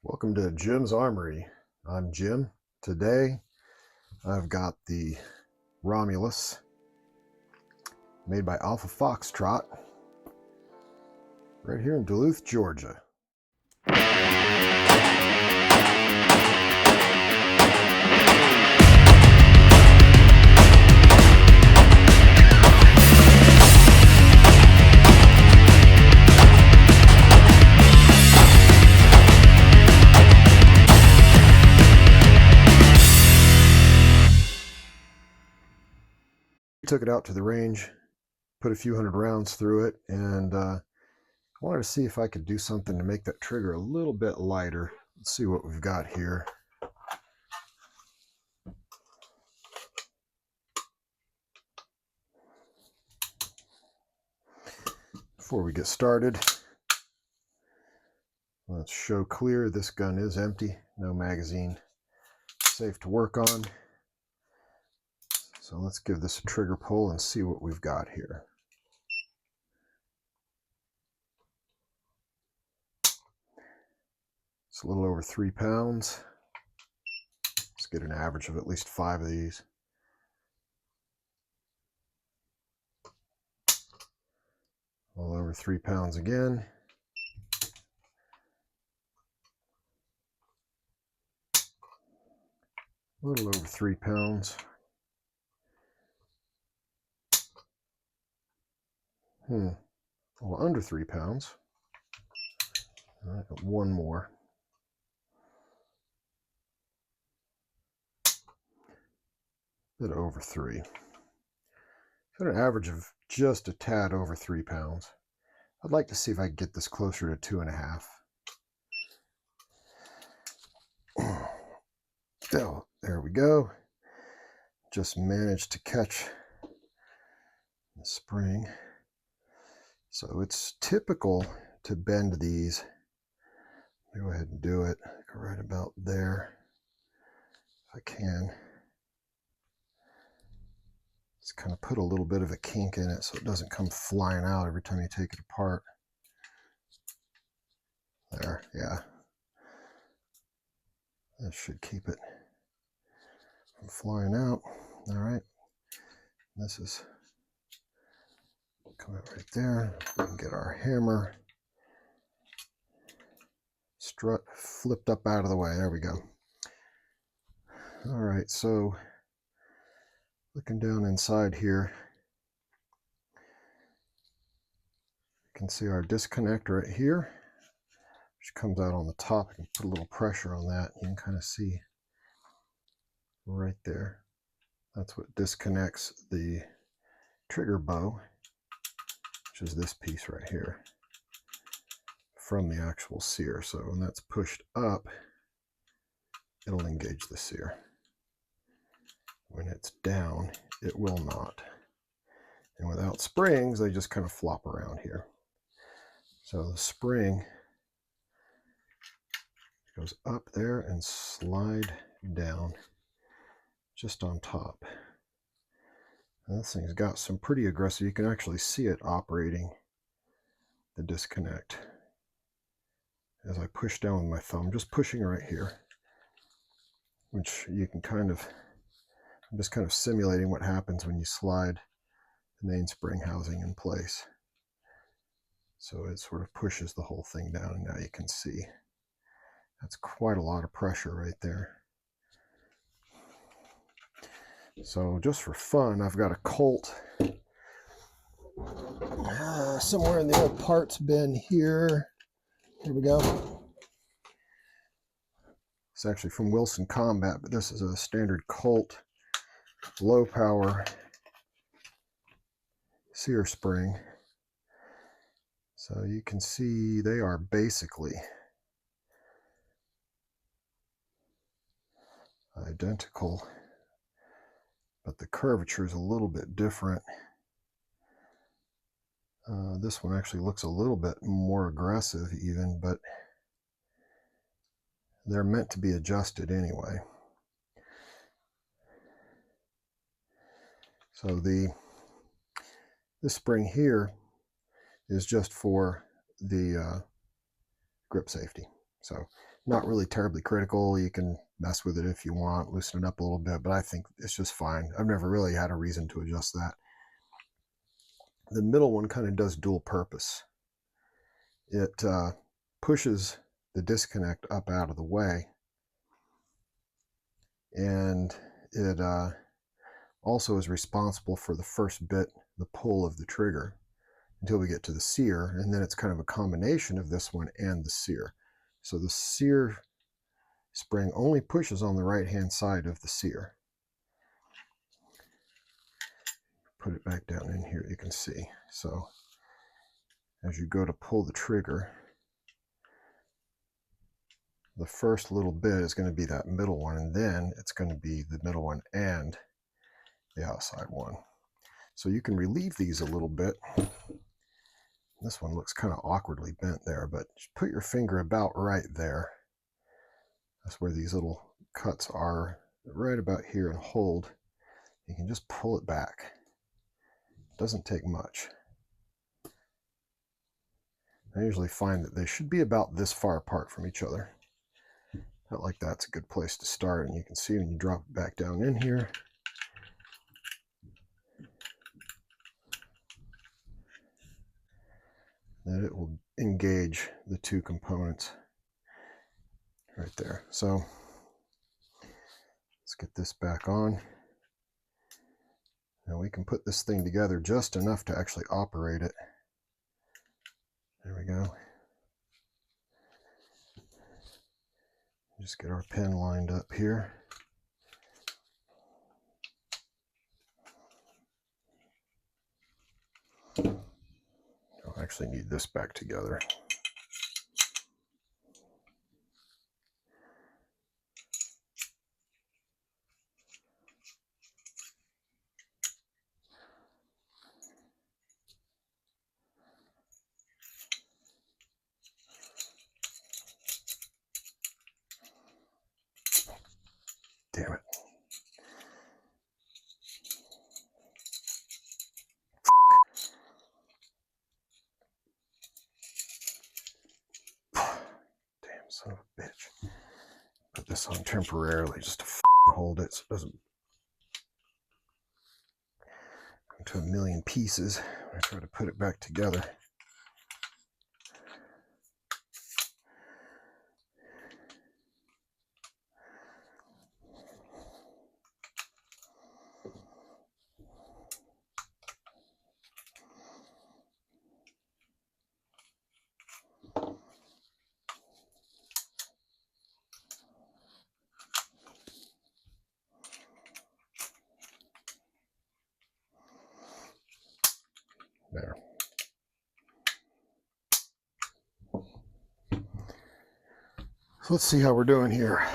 Welcome to Jim's Armory. I'm Jim. Today I've got the Romulus made by Alpha Foxtrot right here in Duluth, Georgia. Took it out to the range, put a few hundred rounds through it, and I wanted to see if I could do something to make that trigger a little bit lighter. Let's see what we've got here. Before we get started, let's show clear. This gun is empty, no magazine, safe to work on. So let's give this a trigger pull and see what we've got here. It's a little over 3 pounds. Let's get an average of at least 5 of these. A little over 3 pounds again. A little over 3 pounds. A little under 3 pounds. All right, got one more. Bit over 3. Got an average of just a tad over 3 pounds. I'd like to see if I can get this closer to 2.5. Oh, there we go. Just managed to catch the spring. So it's typical to bend these. Go ahead and do it. Go right about there if I can. Just kind of put a little bit of a kink in it so it doesn't come flying out every time you take it apart. There, yeah. That should keep it from flying out. All right. This is coming right there. We can get our hammer strut flipped up out of the way. There we go. All right, so looking down inside here, you can see our disconnect right here, which comes out on the top. I can put a little pressure on that. You can kind of see right there. That's what disconnects the trigger bow, which is this piece right here, from the actual sear. So when that's pushed up, it'll engage the sear. When it's down, it will not. And without springs, they just kind of flop around here. So the spring goes up there and slide down just on top. And this thing's got some pretty aggressive, you can actually see it operating the disconnect. As I push down with my thumb, just pushing right here, which you can kind of, I'm just kind of simulating what happens when you slide the mainspring housing in place. So it sort of pushes the whole thing down, and now you can see that's quite a lot of pressure right there. So just for fun, I've got a Colt somewhere in the old parts bin here. Here we go. It's actually from Wilson Combat, but this is a standard Colt low power sear spring. So you can see they are basically identical, but the curvature is a little bit different. This one actually looks a little bit more aggressive even, but they're meant to be adjusted anyway. So this spring here is just for the grip safety. So Not really terribly critical. You can mess with it if you want, loosen it up a little bit, but I think it's just fine. I've never really had a reason to adjust that. The middle one kind of does dual purpose. It pushes the disconnect up out of the way, and it also is responsible for the first bit, the pull of the trigger, until we get to the sear, and then it's kind of a combination of this one and the sear. So the sear spring only pushes on the right hand side of the sear. Put it back down in here, you can see. So as you go to pull the trigger, the first little bit is going to be that middle one, and then it's going to be the middle one and the outside one. So you can relieve these a little bit. This one looks kind of awkwardly bent there, but just put your finger about right there. That's where these little cuts are, right about here, and hold. You can just pull it back. It doesn't take much. I usually find that they should be about this far apart from each other. About like that's a good place to start, and you can see when you drop it back down in here, that it will engage the two components right there. So let's get this back on. Now we can put this thing together just enough to actually operate it. There we go. Just get our pin lined up here. I'll actually need this back together. Damn it. Damn son of a bitch. Put this on temporarily just to hold it so it doesn't go into a million pieces when I try to put it back together. There. So let's see how we're doing here.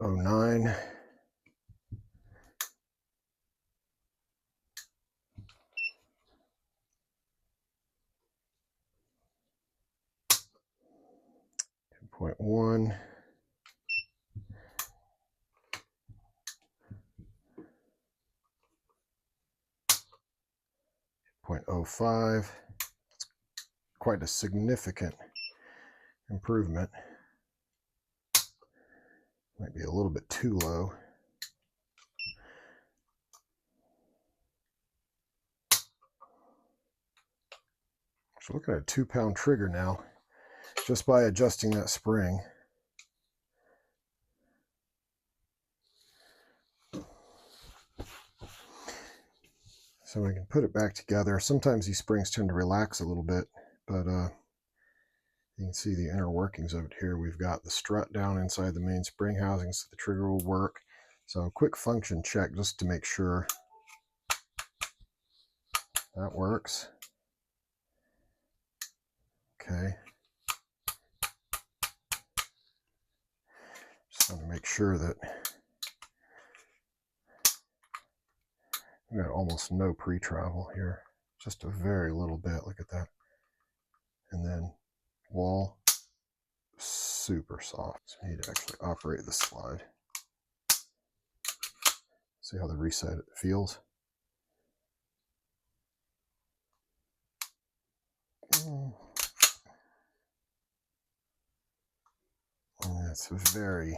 .09. 2.1. 0.05. That's quite a significant improvement. Might be a little bit too low. So looking at a 2-pound trigger now, just by adjusting that spring. So we can put it back together. Sometimes these springs tend to relax a little bit, but you can see the inner workings of it here. We've got the strut down inside the main spring housing so the trigger will work. So a quick function check just to make sure that works. Okay. Just want to make sure that we've got almost no pre-travel here. Just a very little bit. Look at that. wall, super soft. So I need to actually operate the slide. See how the reset feels? And it's very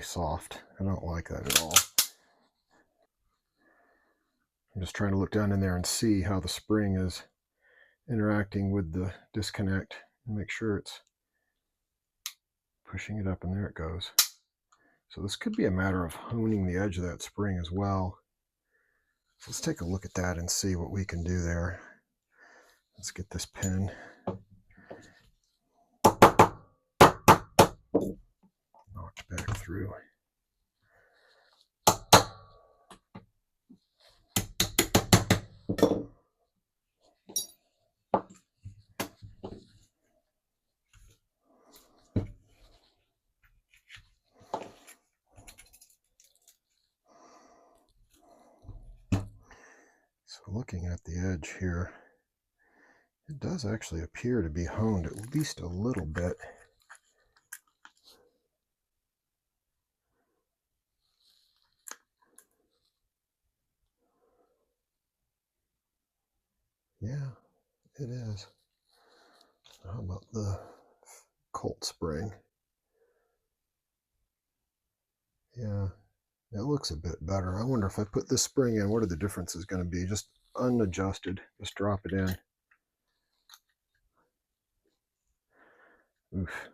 soft. I don't like that at all. I'm just trying to look down in there and see how the spring is interacting with the disconnect and make sure it's pushing it up, and there it goes. So this could be a matter of honing the edge of that spring as well. So let's take a look at that and see what we can do there. Let's get this pin knocked back through. So looking at the edge here, it does actually appear to be honed at least a little bit. Yeah, it is. How about the Colt spring? Yeah, it looks a bit better. I wonder if I put this spring in, what are the differences going to be? Just unadjusted. Just drop it in. Oof.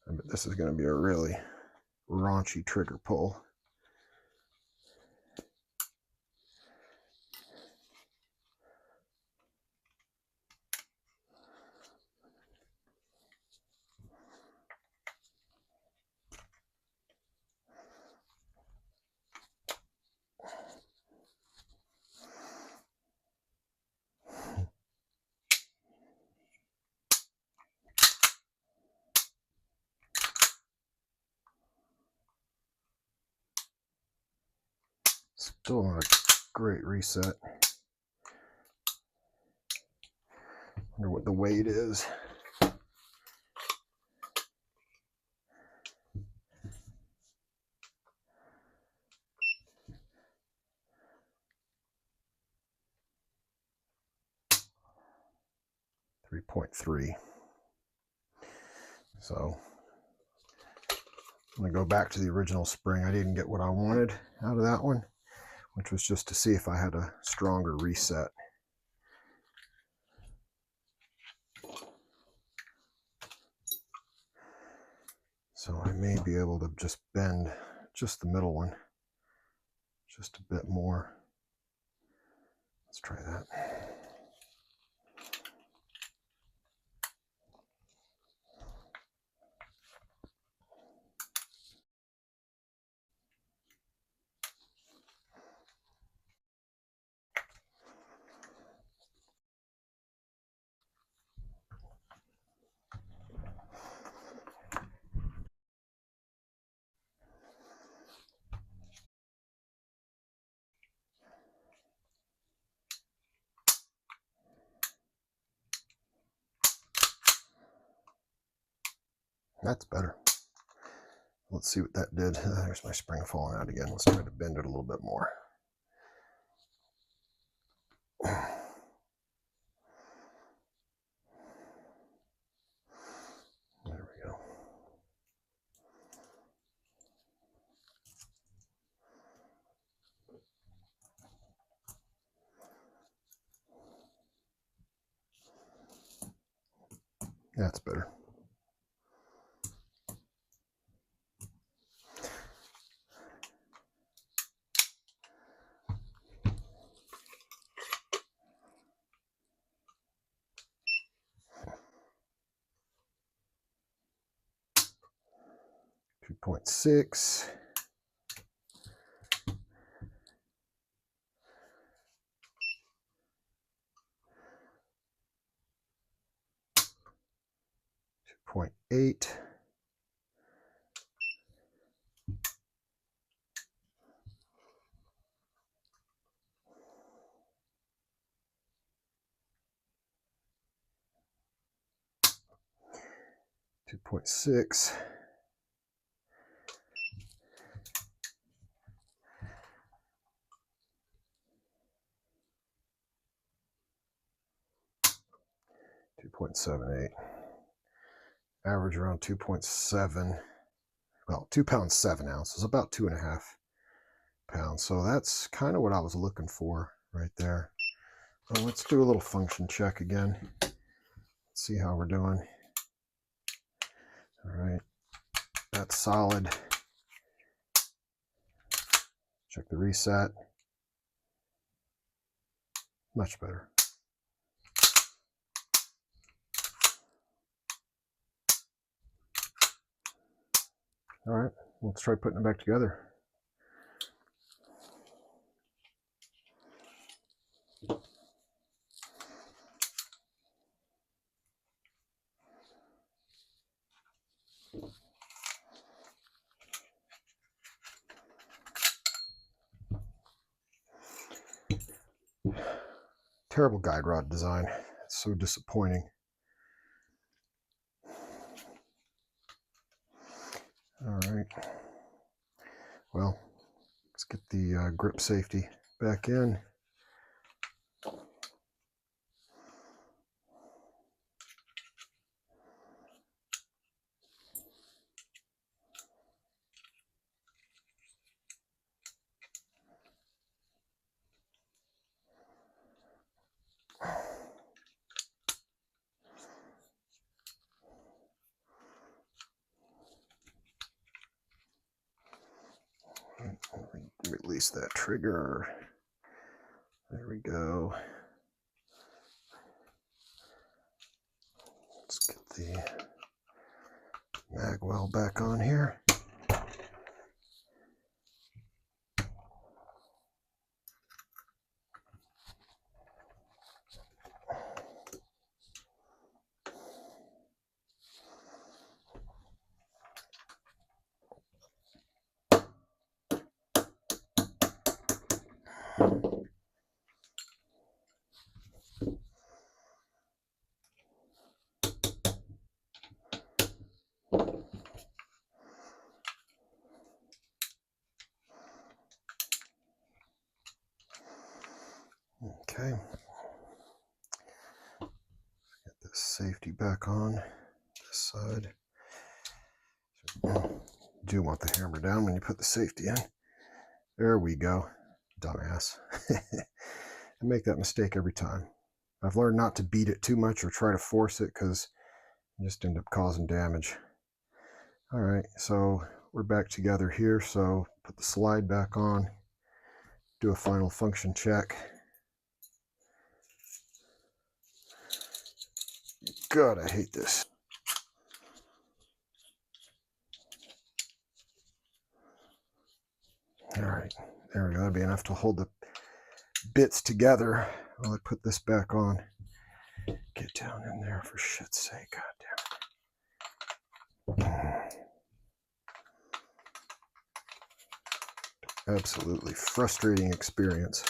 I bet this is going to be a really raunchy trigger pull. Still not a great reset. Wonder what the weight is. .3. So I'm going to go back to the original spring. I didn't get what I wanted out of that one, which was just to see if I had a stronger reset. So I may be able to just bend just the middle one just a bit more. Let's try that. That's better. Let's see what that did. There's my spring falling out again. Let's try to bend it a little bit more. There we go. That's better. .6. .8. 2.6. .78. Average around 2.7. Well, 2 pounds 7 ounces, about 2.5 pounds. So that's kind of what I was looking for right there. Well, let's do a little function check again. See how we're doing. All right, that's solid. Check the reset. Much better. All right, let's try putting it back together. Terrible guide rod design. It's so disappointing. All right. Well, let's get the grip safety back in. Release that trigger. There we go. Let's get the mag well back on here. Okay. Get this safety back on this side. You do want the hammer down when you put the safety in. There we go. Dumbass. I make that mistake every time. I've learned not to beat it too much or try to force it because you just end up causing damage. All right, so we're back together here. So put the slide back on, do a final function check. God, I hate this. All right, there we go. That'll be enough to hold the bits together while I put this back on. Get down in there for shit's sake. God damn it. Absolutely frustrating experience.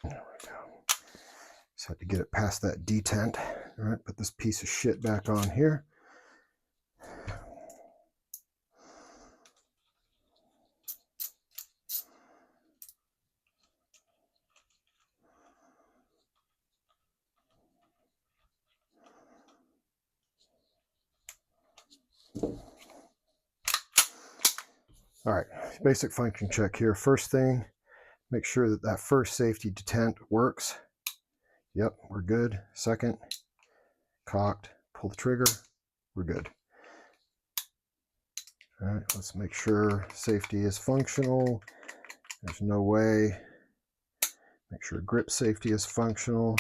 There we go. Just had to get it past that detent. All right, put this piece of shit back on here. All right, basic function check here. First thing, make sure that that first safety detent works. Yep, we're good. Second, cocked, pull the trigger, we're good. All right, let's make sure safety is functional. There's no way. Make sure grip safety is functional.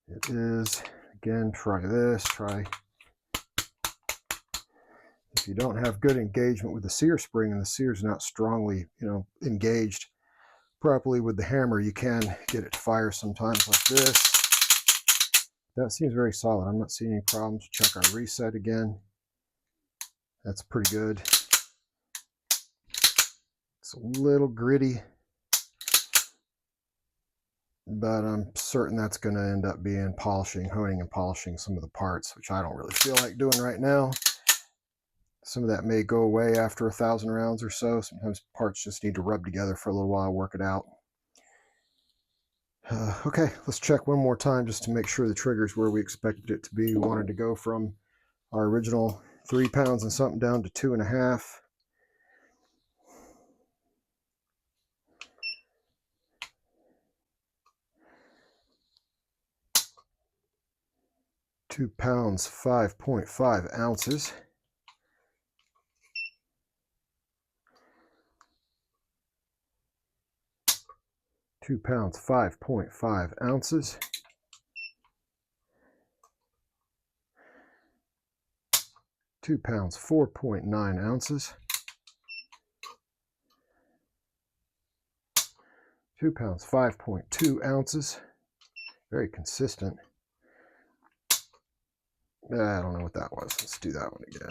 It is. Again, try this, if you don't have good engagement with the sear spring and the sear is not strongly, engaged properly with the hammer, you can get it to fire sometimes like this. That seems very solid. I'm not seeing any problems. Check our reset again. That's pretty good. It's a little gritty. but I'm certain that's going to end up being honing and polishing some of the parts, which I don't really feel like doing right now. Some of that may go away after 1,000 rounds or so. Sometimes parts just need to rub together for a little while, work it out. Okay, let's check one more time just to make sure the trigger's where we expected it to be. We wanted to go from our original 3 pounds and something down to 2.5. £2 5.5 ounces. £2 5.5 ounces. £2 4.9 ounces. £2 5.2 ounces. Very consistent. I don't know what that was. Let's do that one again.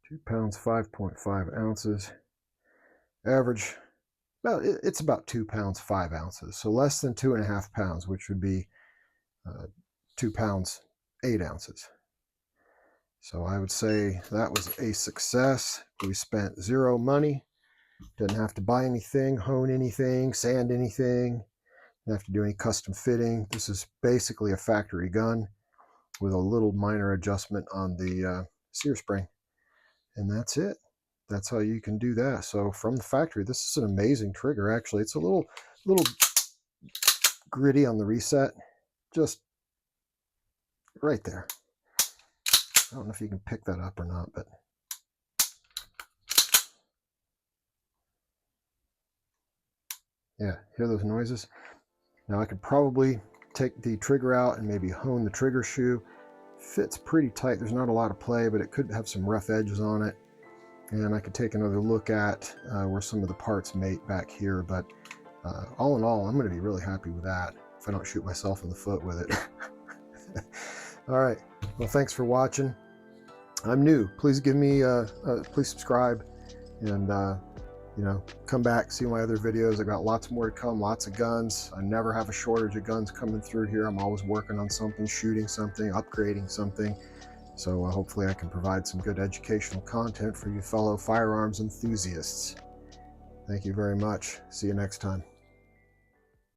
2 pounds 5.5 ounces. Average, well, it's about 2 pounds 5 ounces, so less than 2.5 pounds, which would be 2 pounds 8 ounces. So I would say that was a success. We spent zero money. Didn't have to buy anything, hone anything, sand anything. Didn't have to do any custom fitting. This is basically a factory gun with a little minor adjustment on the sear spring. And that's it. That's how you can do that. So from the factory, this is an amazing trigger. Actually, it's a little gritty on the reset, just right there. I don't know if you can pick that up or not, but yeah, hear those noises? Now I could probably take the trigger out and maybe hone the trigger shoe. Fits pretty tight. There's not a lot of play, but it could have some rough edges on it. And I could take another look at where some of the parts mate back here. But all in all, I'm going to be really happy with that if I don't shoot myself in the foot with it. All right. Well, thanks for watching. I'm new. Please give me, please subscribe, and you know, come back, see my other videos. I got lots more to come, lots of guns. I never have a shortage of guns coming through here. I'm always working on something, shooting something, upgrading something. So hopefully I can provide some good educational content for you fellow firearms enthusiasts. Thank you very much. See you next time.